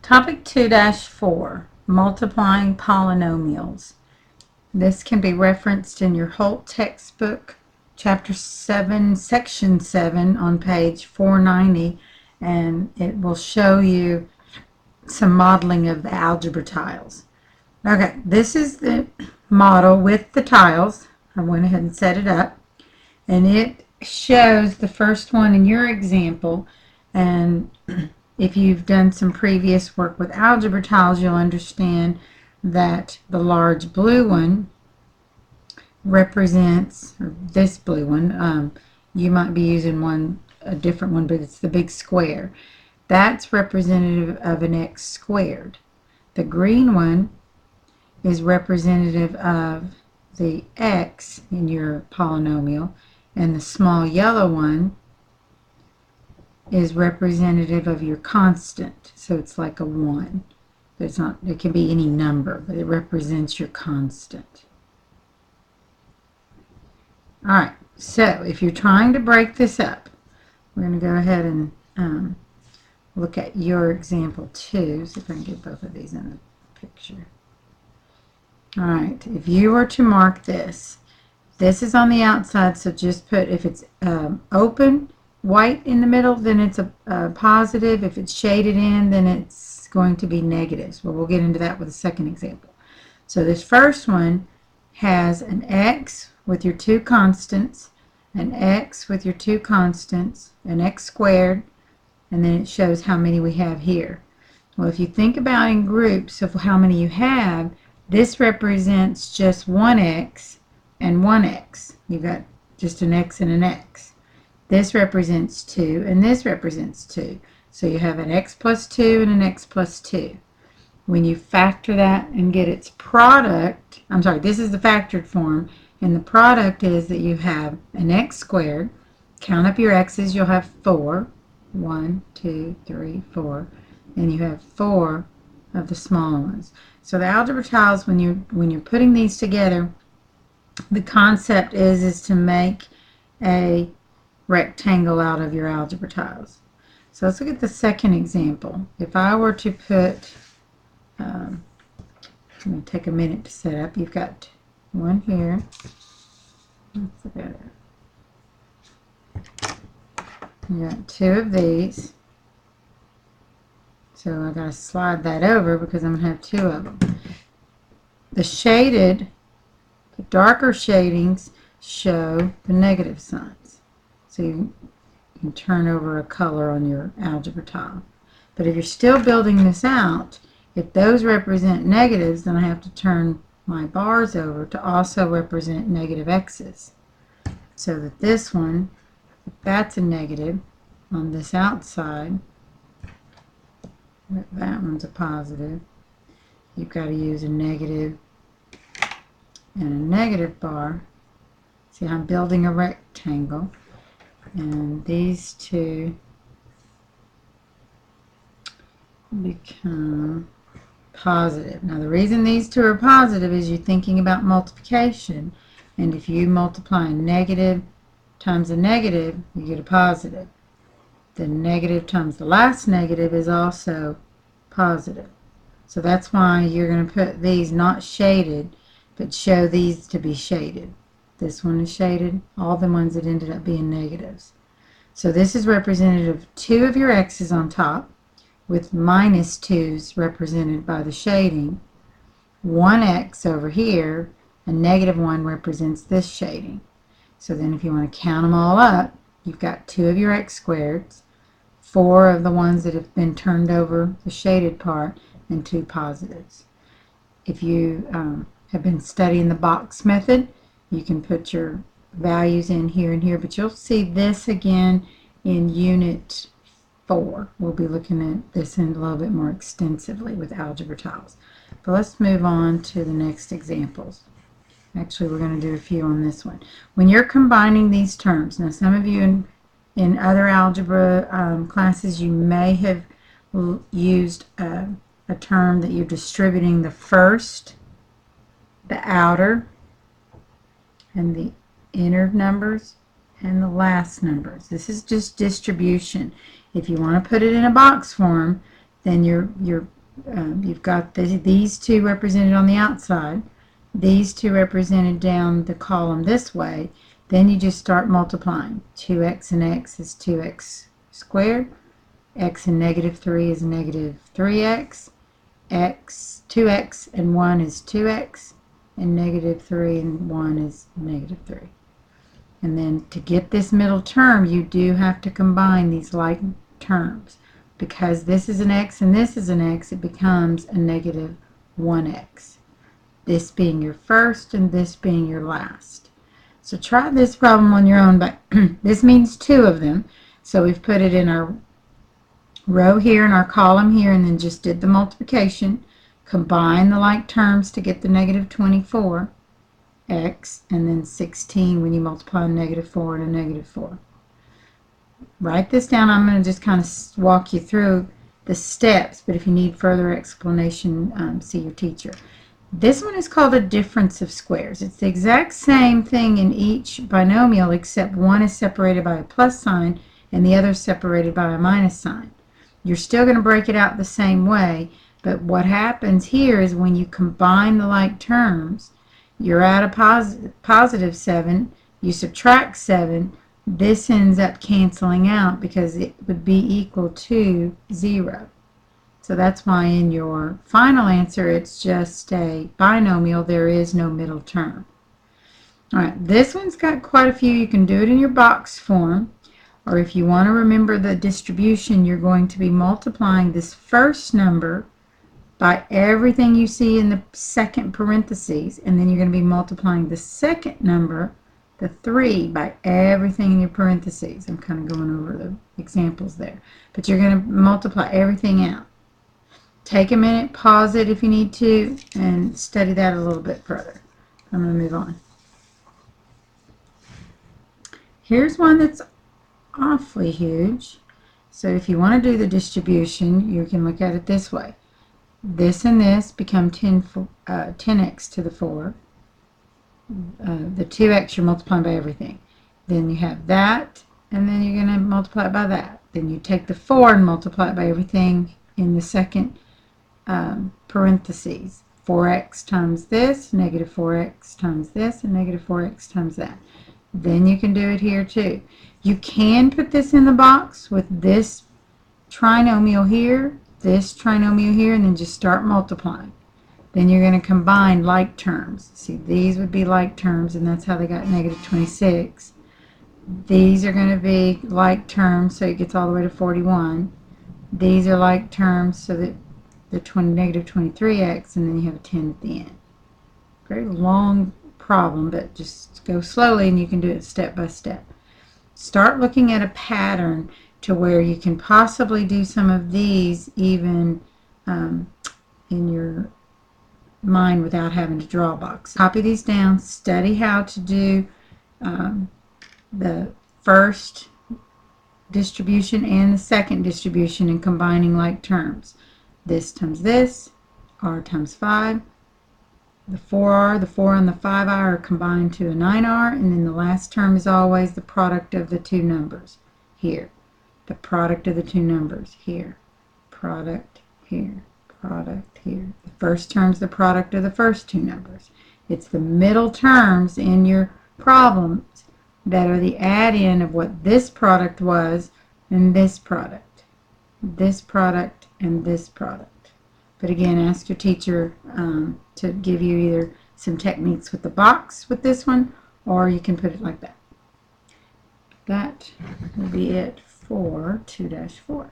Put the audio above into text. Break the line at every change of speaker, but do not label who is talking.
Topic 2-4, multiplying polynomials. This can be referenced in your Holt textbook, Chapter 7, Section 7 on page 490, and it will show you some modeling of the algebra tiles. Okay, this is the model with the tiles. I went ahead and set it up, and it shows the first one in your example, and if you've done some previous work with algebra tiles, you'll understand that the large blue one represents, or this blue one, you might be using a different one, but it's the big square. That's representative of an x squared. The green one is representative of the x in your polynomial, and the small yellow one is representative of your constant. So it's like a 1. But it's not, it can be any number, but it represents your constant. Alright, so if you're trying to break this up, we're going to go ahead and look at your example 2. See if I can get both of these in the picture. Alright, if you were to mark this, this is on the outside, so just put, if it's open, white in the middle, then it's a positive. If it's shaded in, then it's going to be negatives. Well, we'll get into that with a second example. So this first one has an x with your two constants, an x with your two constants, an x squared, and then it shows how many we have here. Well, if you think about in groups of how many you have, this represents just 1x and 1x. You've got just an x and an x. This represents 2, and this represents 2. So you have an x plus 2 and an x plus 2. When you factor that and get its product, I'm sorry, this is the factored form, and the product is that you have an x squared. Count up your x's, you'll have 4. 1, 2, 3, 4. And you have 4 of the small ones. So the algebra tiles, when you're putting these together, the concept is to make a rectangle out of your algebra tiles. So let's look at the second example. If I were to put, I'm going to take a minute to set up. You've got one here. Let's look at it. You got 2 of these. So I got to slide that over because I'm going to have 2 of them. The shaded, the darker shadings show the negative signs. So you can turn over a color on your algebra tile. But if you're still building this out, if those represent negatives, then I have to turn my bars over to also represent negative x's. So that this one, if that's a negative on this outside, that one's a positive, you've got to use a negative and a negative bar. See, I'm building a rectangle. And these two become positive. Now the reason these two are positive is you're thinking about multiplication, and if you multiply a negative times a negative, you get a positive. The negative times the last negative is also positive. So that's why you're going to put these not shaded, but show these to be shaded. This one is shaded, all the ones that ended up being negatives. So this is representative of 2 of your x's on top, with minus 2's represented by the shading. 1x over here, a negative 1 represents this shading. So then if you want to count them all up, you've got 2 of your x squareds, 4 of the ones that have been turned over, the shaded part, and 2 positives. If you have been studying the box method, you can put your values in here and here, but you'll see this again in Unit 4. We'll be looking at this in a little bit more extensively with algebra tiles. But let's move on to the next examples. Actually, we're going to do a few on this one. When you're combining these terms, now some of you in other algebra classes, you may have used a term that you're distributing the first, the outer, and the inner numbers and the last numbers. This is just distribution. If you want to put it in a box form, then you're You've got these two represented on the outside, these two represented down the column this way. Then you just start multiplying. 2x and x is 2x squared. X and negative 3 is negative 3x. 2x and 1 is 2x. And negative 3 and 1 is negative 3. And then to get this middle term, you do have to combine these like terms. Because this is an x and this is an x, it becomes a negative 1x. This being your first and this being your last. So try this problem on your own, but this means two of them. So we've put it in our row here and our column here, and then just did the multiplication. Combine the like terms to get the negative 24x, and then 16 when you multiply a negative 4 and a negative 4. Write this down. I'm going to just kind of walk you through the steps, but if you need further explanation, see your teacher. This one is called a difference of squares. It's the exact same thing in each binomial, except one is separated by a plus sign and the other is separated by a minus sign. You're still going to break it out the same way, but what happens here is when you combine the like terms, you're at a positive 7, you subtract 7, this ends up canceling out because it would be equal to 0. So that's why in your final answer it's just a binomial. There is no middle term. Alright, this one's got quite a few. You can do it in your box form, or if you want to remember the distribution, you're going to be multiplying this first number by everything you see in the second parentheses, and then you're going to be multiplying the second number, the 3, by everything in your parentheses. I'm kind of going over the examples there. But you're going to multiply everything out. Take a minute, pause it if you need to, and study that a little bit further. I'm going to move on. Here's one that's awfully huge. So if you want to do the distribution, you can look at it this way. This and this become 10x to the 4. The 2x you're multiplying by everything. Then you have that, and then you're going to multiply it by that. Then you take the 4 and multiply it by everything in the second parentheses. 4x times this, negative 4x times this, and negative 4x times that. Then you can do it here too. You can put this in the box with this trinomial here, this trinomial here, and then just start multiplying. Then you're going to combine like terms. See, these would be like terms, and that's how they got negative 26. These are going to be like terms, so it gets all the way to 41. These are like terms, so that the negative 23x, and then you have a 10 at the end. Very long problem, but just go slowly and you can do it step by step. Start looking at a pattern to where you can possibly do some of these even in your mind without having to draw a box. Copy these down, study how to do the first distribution and the second distribution and combining like terms. This times this, r times 5. The 4r, the 4 and the 5r are combined to a 9r, and then the last term is always the product of the two numbers here. The product of the two numbers here. Product here. Product here. The first term is the product of the first two numbers. It's the middle terms in your problems that are the add-in of what this product was and this product. This product and this product. But again, ask your teacher to give you either some techniques with the box with this one, or you can put it like that. That will be it for 2-4.